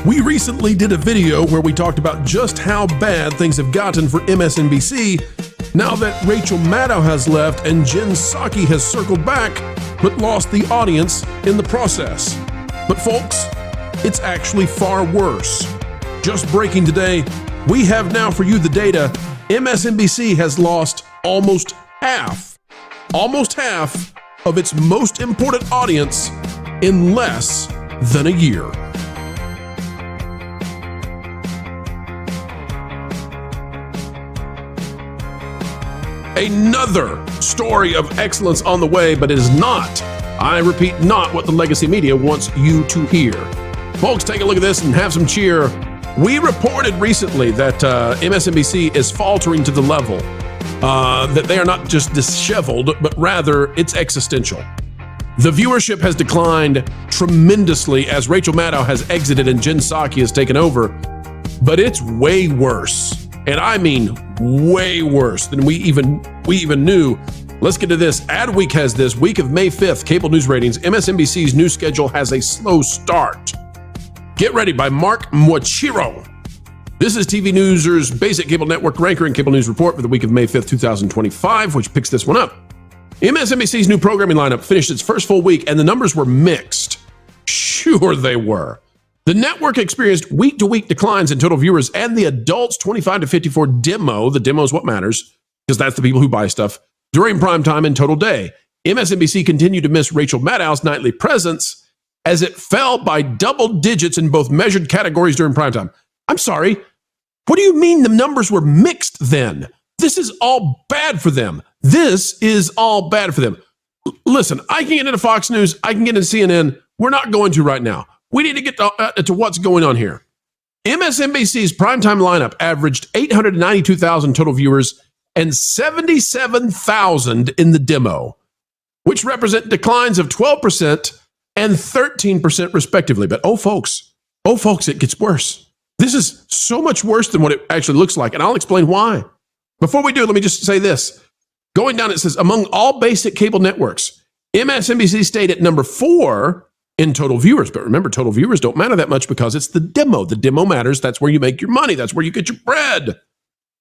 We recently did a video where we talked about just how bad things have gotten for MSNBC now that Rachel Maddow has left and Jen Psaki has circled back but lost the audience in the process. But folks, it's actually far worse. Just breaking today, we have now for you the data. MSNBC has lost almost half of its most important audience in less than a year. Another story of excellence on the way, but it is not, I repeat, not what the legacy media wants you to hear. Folks, take a look at this and have some cheer. We reported recently that MSNBC is faltering to the level that they are not just disheveled, but rather it's existential. The viewership has declined tremendously as Rachel Maddow has exited and Jen Psaki has taken over, but it's way worse. And I mean way worse than we even knew. Let's get to this. Adweek has this. Week of May 5th, cable news ratings. MSNBC's news schedule has a slow start. Get ready by Mark Mochiro. This is TV Newser's basic cable network ranker and cable news report for the week of May 5th, 2025, which picks this one up. MSNBC's new programming lineup finished its first full week and the numbers were mixed. Sure they were. The network experienced week-to-week declines in total viewers and the adults 25 to 54 demo, the demo is what matters, because that's the people who buy stuff, during prime time and total day. MSNBC continued to miss Rachel Maddow's nightly presence as it fell by double digits in both measured categories during prime time. I'm sorry, what do you mean the numbers were mixed then? This is all bad for them. This is all bad for them. Listen, I can get into Fox News, I can get into CNN. We're not going to right now. We need to get to what's going on here. MSNBC's primetime lineup averaged 892,000 total viewers and 77,000 in the demo, which represent declines of 12% and 13% respectively. But oh folks, it gets worse. This is so much worse than what it actually looks like, and I'll explain why. Before we do, let me just say this. Going down, it says, among all basic cable networks, MSNBC stayed at number 4 in total viewers. But remember, total viewers don't matter that much because it's the demo. The demo matters. That's where you make your money. That's where you get your bread.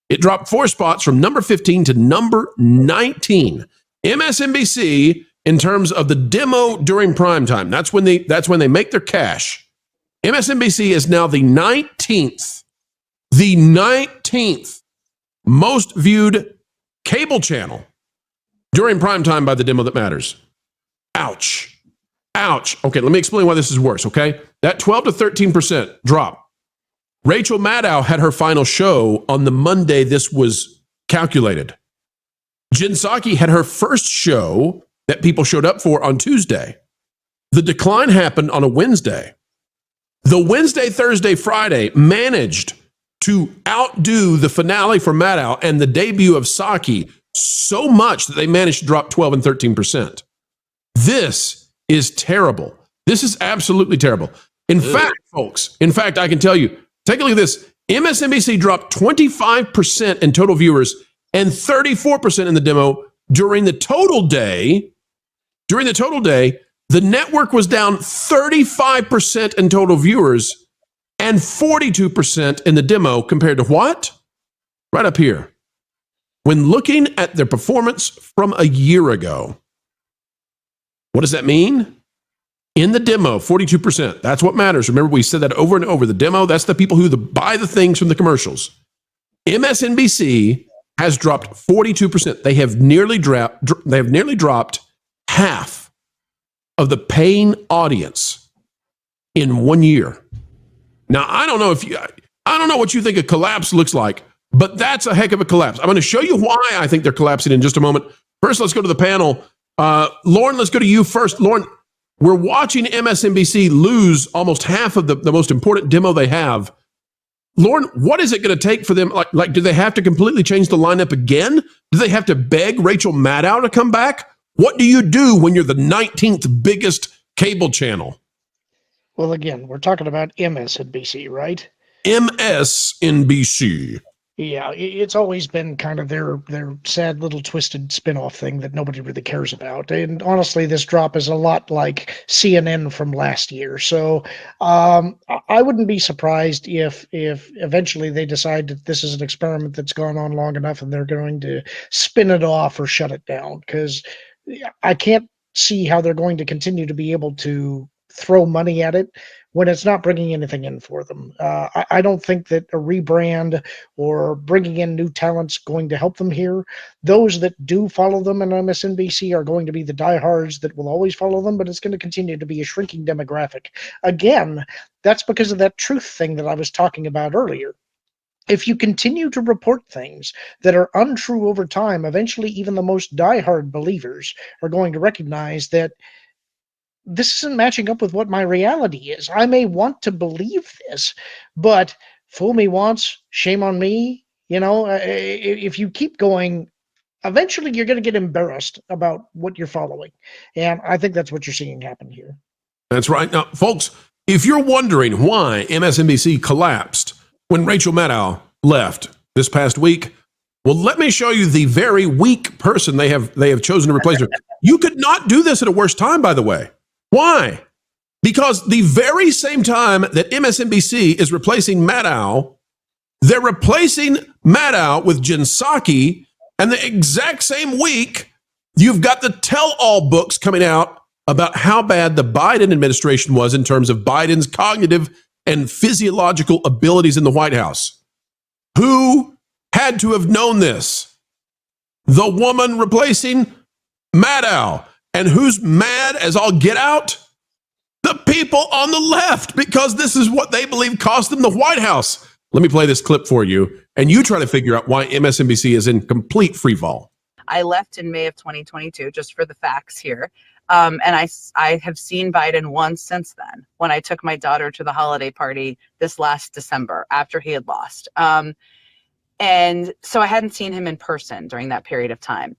It dropped 4 spots from number 15 to number 19. MSNBC, in terms of the demo during prime time, that's when they make their cash. MSNBC is now the 19th most viewed cable channel during prime time by the demo that matters. Ouch. Okay, let me explain why this is worse, okay? That 12 to 13% drop. Rachel Maddow had her final show on the Monday this was calculated. Jen Psaki had her first show that people showed up for on Tuesday. The decline happened on a Wednesday. The Wednesday, Thursday, Friday managed to outdo the finale for Maddow and the debut of Psaki so much that they managed to drop 12 and 13%. This is terrible. This is absolutely terrible. In fact, folks, I can tell you, take a look at this. MSNBC dropped 25% in total viewers and 34% in the demo during the total day. During the total day, the network was down 35% in total viewers and 42% in the demo compared to what? Right up here. When looking at their performance from a year ago. What does that mean? In the demo, 42%. That's what matters. Remember, we said that over and over. The demo, that's the people who buy the things from the commercials. MSNBC has dropped 42%. They have nearly dropped half of the paying audience in 1 year. Now, I don't know what you think a collapse looks like, but that's a heck of a collapse. I'm going to show you why I think they're collapsing in just a moment. First, let's go to the panel. Lauren, let's go to you first. Lauren, we're watching MSNBC lose almost half of the most important demo they have. Lauren, what is it going to take for them? Like, do they have to completely change the lineup again? Do they have to beg Rachel Maddow to come back? What do you do when you're the 19th biggest cable channel? Well, again, we're talking about MSNBC, right? MSNBC. Yeah, it's always been kind of their sad little twisted spin-off thing that nobody really cares about. And honestly, this drop is a lot like CNN from last year. So I wouldn't be surprised if eventually they decide that this is an experiment that's gone on long enough and they're going to spin it off or shut it down. Because I can't see how they're going to continue to be able to throw money at it when it's not bringing anything in for them. I don't think that a rebrand or bringing in new talent's going to help them here. Those that do follow them in MSNBC are going to be the diehards that will always follow them, but it's going to continue to be a shrinking demographic. Again, that's because of that truth thing that I was talking about earlier. If you continue to report things that are untrue over time, eventually even the most diehard believers are going to recognize that this isn't matching up with what my reality is. I may want to believe this, but fool me once, shame on me. If you keep going, eventually you're going to get embarrassed about what you're following. And I think that's what you're seeing happen here. That's right. Now, folks, if you're wondering why MSNBC collapsed when Rachel Maddow left this past week, well, let me show you the very weak person they have chosen to replace her. You could not do this at a worse time, by the way. Why? Because the very same time that MSNBC is replacing Maddow, they're replacing Maddow with Psaki, and the exact same week, you've got the tell-all books coming out about how bad the Biden administration was in terms of Biden's cognitive and physiological abilities in the White House. Who had to have known this? The woman replacing Maddow. And who's mad as all get out? The people on the left, because this is what they believe cost them the White House. Let me play this clip for you, and you try to figure out why MSNBC is in complete free fall. I left in May of 2022, just for the facts here. And I have seen Biden once since then, when I took my daughter to the holiday party this last December after he had lost. And so I hadn't seen him in person during that period of time.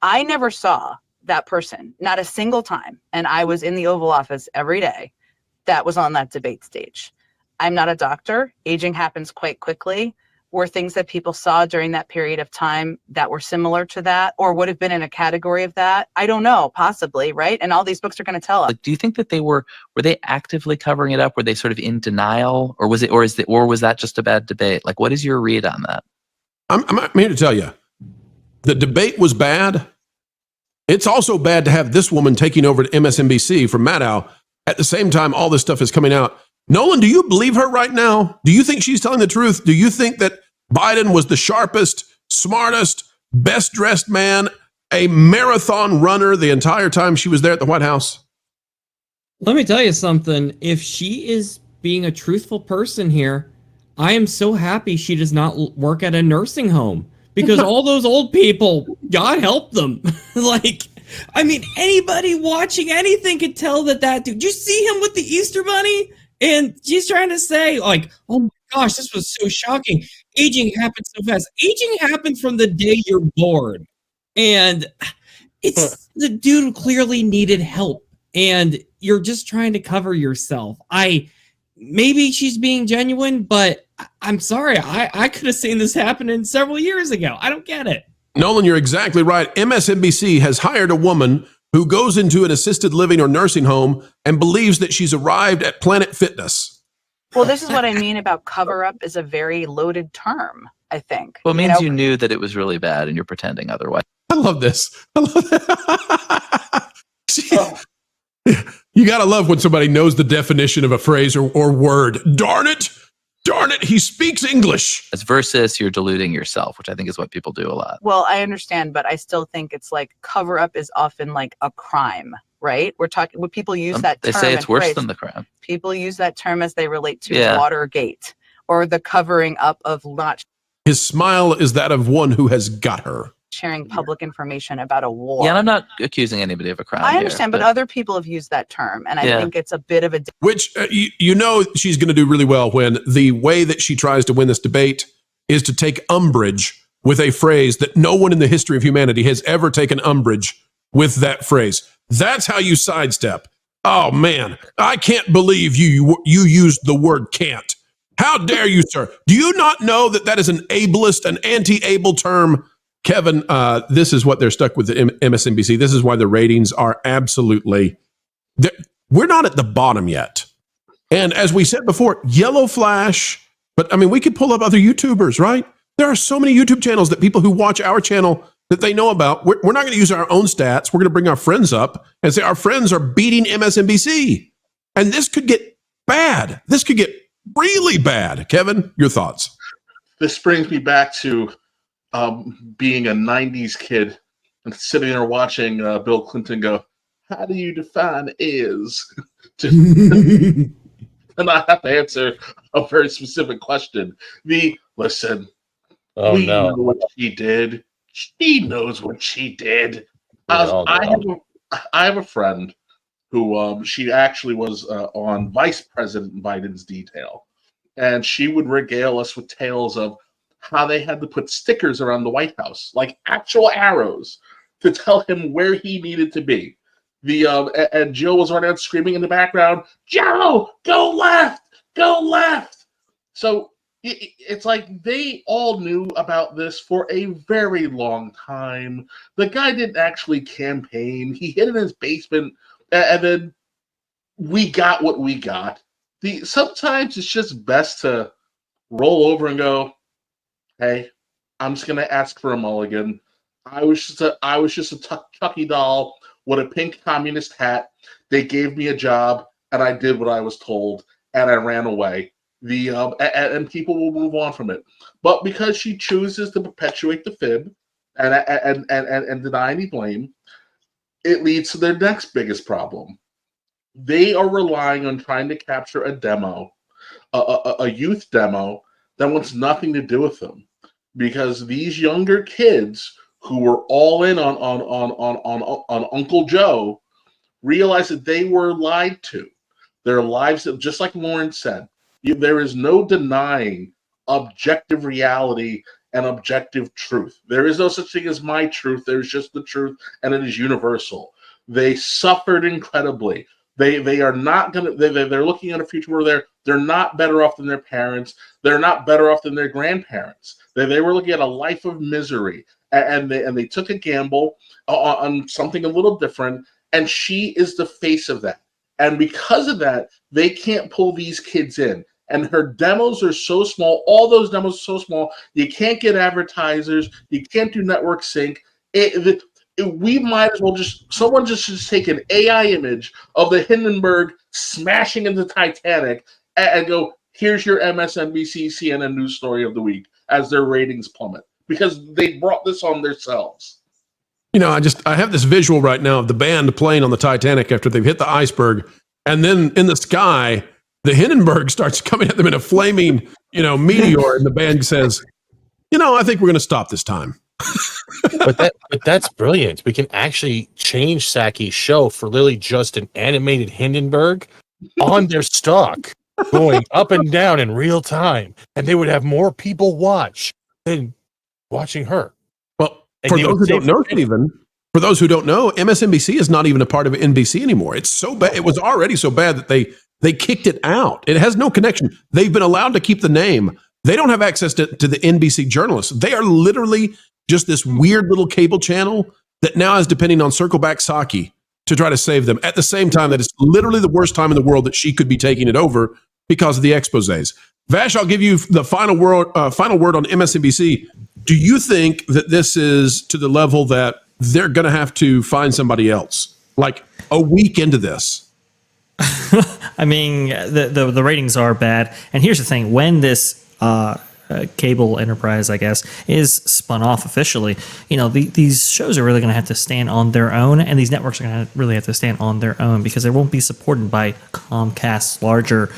I never saw that person, not a single time. And I was in the Oval Office every day that was on that debate stage. I'm not a doctor. Aging happens quite quickly. Were things that people saw during that period of time that were similar to that or would have been in a category of that? I don't know, possibly, right? And all these books are going to tell us. Like, do you think that were they actively covering it up? Were they sort of in denial, or was that just a bad debate? Like, what is your read on that? I'm here to tell you, the debate was bad. It's also bad to have this woman taking over to MSNBC from Maddow at the same time all this stuff is coming out. Nolan, do you believe her right now? Do you think she's telling the truth? Do you think that Biden was the sharpest, smartest, best-dressed man, a marathon runner the entire time she was there at the White House? Let me tell you something. If she is being a truthful person here, I am so happy she does not work at a nursing home. Because all those old people, God help them. I mean, anybody watching anything could tell that dude, you see him with the Easter Bunny? And she's trying to say, like, oh my gosh, this was so shocking. Aging happens so fast. Aging happens from the day you're born. And it's the dude clearly needed help. And you're just trying to cover yourself. Maybe she's being genuine, but I'm sorry. I could have seen this happening several years ago. I don't get it. Nolan, you're exactly right. MSNBC has hired a woman who goes into an assisted living or nursing home and believes that she's arrived at Planet Fitness. Well, this is what I mean about cover up is a very loaded term, I think. Well, it means you knew that it was really bad and you're pretending otherwise. I love this. I love that. You got to love when somebody knows the definition of a phrase or word. Darn it, he speaks English. As versus you're deluding yourself, which I think is what people do a lot. Well, I understand, but I still think it's like cover up is often like a crime, right? We're talking, when people use that term. They say it's worse than the crime. People use that term as they relate to Watergate or the covering up of not. His smile is that of one who has got her. Sharing public information about a war. Yeah, and I'm not accusing anybody of a crime. I understand, but other people have used that term, and I think it's a bit of a... Which, you know she's going to do really well when the way that she tries to win this debate is to take umbrage with a phrase that no one in the history of humanity has ever taken umbrage with that phrase. That's how you sidestep. Oh, man, I can't believe you used the word can't. How dare you, sir? Do you not know that that is an ableist, an anti-able term? Kevin, this is what they're stuck with the MSNBC. This is why the ratings are absolutely... We're not at the bottom yet. And as we said before, Yellow Flash, but I mean, we could pull up other YouTubers, right? There are so many YouTube channels that people who watch our channel that they know about. We're not going to use our own stats. We're going to bring our friends up and say our friends are beating MSNBC. And this could get bad. This could get really bad. Kevin, your thoughts? This brings me back to being a 90s kid and sitting there watching Bill Clinton go, how do you define is? And I have to answer a very specific question. Listen, we know what she did. She knows what she did. I have a friend who she actually was on Vice President Biden's detail. And she would regale us with tales of how they had to put stickers around the White House, like actual arrows, to tell him where he needed to be. And Jill was running out screaming in the background, Joe, go left, go left. So it's like they all knew about this for a very long time. The guy didn't actually campaign. He hid in his basement, and then we got what we got. Sometimes it's just best to roll over and go, hey, I'm just going to ask for a mulligan. I was just a Chucky doll with a pink communist hat. They gave me a job, and I did what I was told, and I ran away. And people will move on from it. But because she chooses to perpetuate the fib and deny any blame, it leads to their next biggest problem. They are relying on trying to capture a demo, a youth demo that wants nothing to do with them, because these younger kids who were all in on Uncle Joe realized that they were lied to. Their lives, just like Lauren said, there is no denying objective reality and objective truth. There is no such thing as my truth. There's just the truth, and it is universal. They suffered incredibly. They are not going to. They're looking at a future where they're not better off than their parents. They're not better off than their grandparents. They were looking at a life of misery, and they took a gamble on something a little different. And she is the face of that. And because of that, they can't pull these kids in. And her demos are so small. All those demos are so small. You can't get advertisers. You can't do network sync. We might as well someone just take an AI image of the Hindenburg smashing into Titanic and go, here's your MSNBC, CNN news story of the week as their ratings plummet, because they brought this on themselves. You know, I have this visual right now of the band playing on the Titanic after they've hit the iceberg, and then in the sky, the Hindenburg starts coming at them in a flaming, meteor, and the band says, I think we're going to stop this time. but that's brilliant. We can actually change Psaki's show for literally just an animated Hindenburg on their stock, going up and down in real time, and they would have more people watch than watching her. Well, for those who don't know, Stephen, for those who don't know, MSNBC is not even a part of NBC anymore. It's so bad. It was already so bad that they kicked it out. It has no connection. They've been allowed to keep the name. They don't have access to the NBC journalists. They are literally just this weird little cable channel that now is depending on Circleback Psaki to try to save them. At the same time, that it's literally the worst time in the world that she could be taking it over because of the exposés. Vash, I'll give you the final word on MSNBC. Do you think that this is to the level that they're going to have to find somebody else, like a week into this? I mean, the ratings are bad. And here's the thing. When this cable enterprise, I guess, is spun off officially, these shows are really going to have to stand on their own, and these networks are going to really have to stand on their own because they won't be supported by Comcast's larger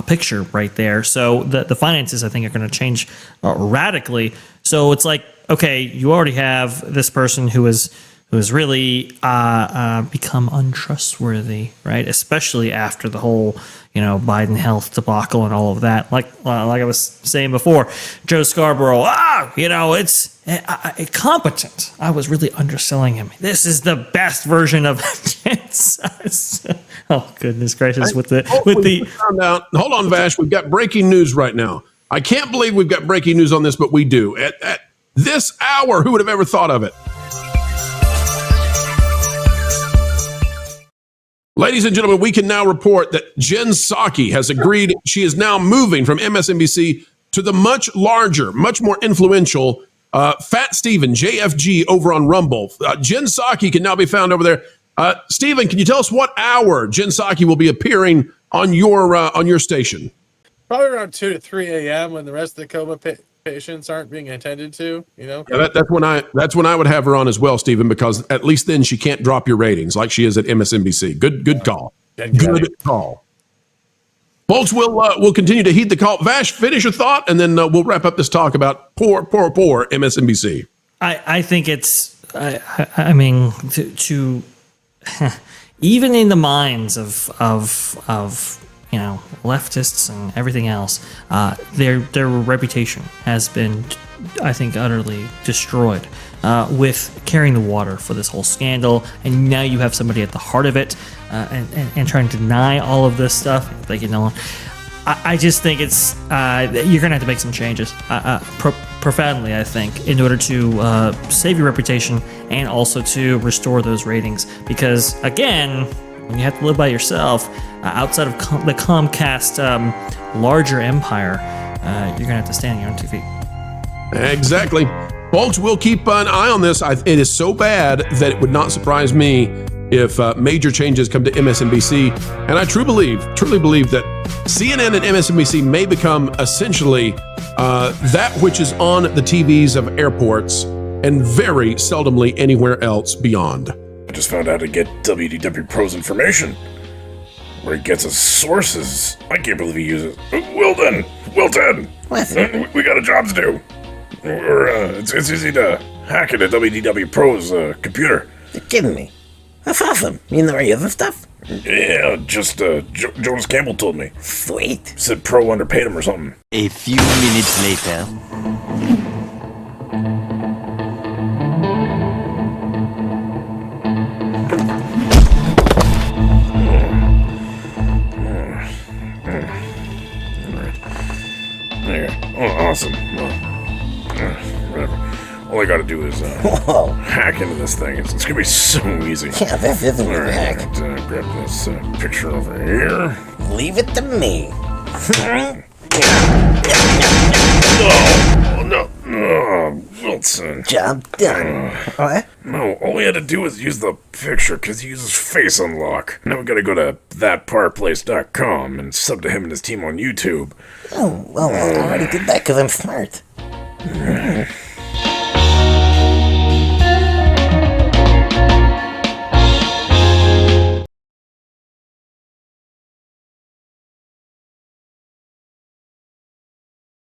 picture right there. So the finances, I think, are going to change radically. So it's like, okay, you already have this person who has really become untrustworthy, right? Especially after the whole, Biden health debacle and all of that. Like I was saying before, Joe Scarborough, it's competent. I was really underselling him. This is the best version of Oh goodness gracious! With We the found out. Hold on, Vash. We've got breaking news right now. I can't believe we've got breaking news on this, but we do. At this hour, who would have ever thought of it? Ladies and gentlemen, we can now report that Jen Psaki has agreed she is now moving from MSNBC to the much larger, much more influential Fat Steven, JFG, over on Rumble. Jen Psaki can now be found over there. Steven, can you tell us what hour Jen Psaki will be appearing on your station? Probably around 2 to 3 a.m. when the rest of the coma patients aren't being attended to, Yeah, that's when I would have her on as well, Steven, because at least then she can't drop your ratings like she is at MSNBC. Good call. Good call. Folks, we'll continue to heed the call. Vash, finish your thought, and then we'll wrap up this talk about poor MSNBC. I think it's I mean to even in the minds of leftists and everything else, their reputation has been, I think, utterly destroyed with carrying the water for this whole scandal. And now you have somebody at the heart of it and trying to deny all of this stuff. Like, I just think it's you're gonna have to make some changes, profoundly, I think, in order to save your reputation and also to restore those ratings. Because again, when you have to live by yourself outside of the Comcast larger empire, you're gonna have to stand on your own 2 feet. Exactly. Folks, we'll keep an eye on this. It is so bad that it would not surprise me if major changes come to MSNBC. And I truly believe that CNN and MSNBC may become essentially that which is on the TVs of airports and very seldomly anywhere else beyond. I just found out to get WDW Pro's information, where he gets his sources. I can't believe he uses Wilton. What? We got a job to do. It's easy to hack into WDW Pro's computer. You're kidding me. That's awesome. You know any other stuff? Yeah, just Jonas Campbell told me. Sweet. Said Pro underpaid him or something. A few minutes later. There. Oh, awesome. Whatever. All I gotta do is hack into this thing. It's gonna be so easy. Yeah, this isn't All a right, hack. grab this picture over here. Leave it to me. Oh, no. Wilson. Job done. What? No, all we had to do was use the picture because he uses face unlock. Now we gotta go to thatpartplace.com and sub to him and his team on YouTube. Oh, well, I already did that because I'm smart.